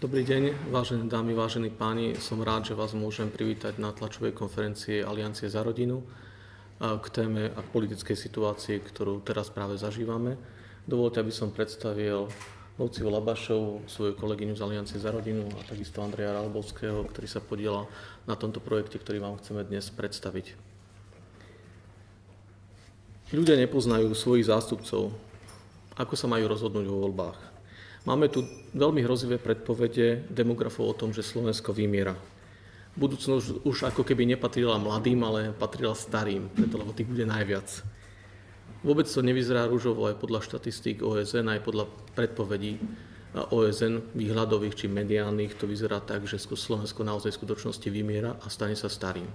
Dobrý deň, vážené dámy, vážení páni. Som rád, že vás môžem privítať na tlačovej konferencii Aliancie za rodinu k téme a politickej situácii, ktorú teraz práve zažívame. Dovoľte, aby som predstavil Luciu Labašovú, svoju kolegyňu z Aliancie za rodinu, a takisto Andreja Ralbovského, ktorý sa podieľa na tomto projekte, ktorý vám chceme dnes predstaviť. Ľudia nepoznajú svojich zástupcov. Ako sa majú rozhodnúť vo voľbách? Máme tu veľmi hrozivé predpovede demografov o tom, že Slovensko vymiera. Budúcnosť už ako keby nepatrila mladým, ale patrila starým, preto lebo tých bude najviac. Vôbec to nevyzerá ružovo aj podľa štatistík OSN, aj podľa predpovedí OSN výhľadových či mediálnych. To vyzerá tak, že Slovensko naozaj v skutočnosti vymiera a stane sa starým.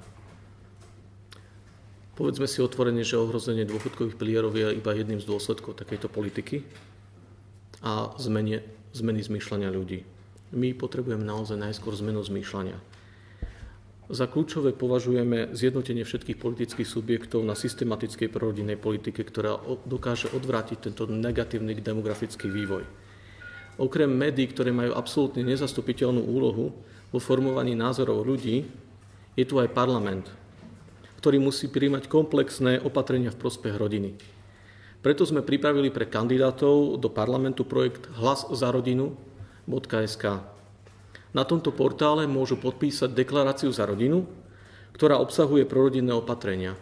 Povedzme si otvorene, že ohrozenie dôchodkových pilierov je iba jedným z dôsledkov takejto politiky a zmeny zmýšľania ľudí. My potrebujeme naozaj najskôr zmenu zmýšľania. Za kľúčové považujeme zjednotenie všetkých politických subjektov na systematickej prorodinnej politike, ktorá dokáže odvrátiť tento negatívny demografický vývoj. Okrem médií, ktoré majú absolútne nezastupiteľnú úlohu vo formovaní názorov ľudí, je tu aj parlament, ktorý musí prijímať komplexné opatrenia v prospech rodiny. Preto sme pripravili pre kandidátov do parlamentu projekt hlaszarodinu.sk. Na tomto portále môžu podpísať deklaráciu za rodinu, ktorá obsahuje prorodinné opatrenia.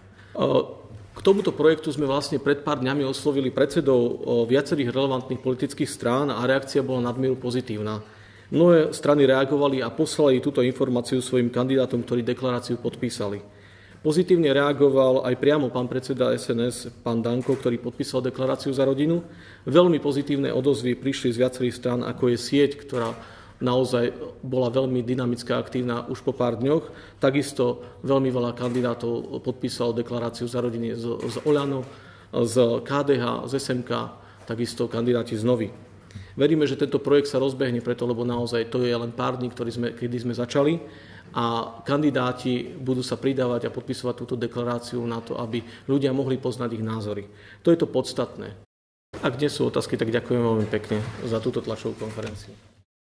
K tomuto projektu sme vlastne pred pár dňami oslovili predsedov viacerých relevantných politických strán a reakcia bola nadmieru pozitívna. Mnohé strany reagovali a poslali túto informáciu svojim kandidátom, ktorí deklaráciu podpísali. Pozitívne reagoval aj priamo pán predseda SNS, pán Danko, ktorý podpísal deklaráciu za rodinu. Veľmi pozitívne odozvy prišli z viacerých strán, ako je sieť, ktorá naozaj bola veľmi dynamická a aktívna už po pár dňoch. Takisto veľmi veľa kandidátov podpísalo deklaráciu za rodiny z Oľano, z KDH, z SMK, takisto kandidáti z Novy. Veríme, že tento projekt sa rozbehne preto, lebo naozaj to je len pár dní, kedy sme začali, a kandidáti budú sa pridávať a podpisovať túto deklaráciu na to, aby ľudia mohli poznať ich názory. To je to podstatné. Ak nie sú otázky, tak ďakujem veľmi pekne za túto tlačovú konferenciu.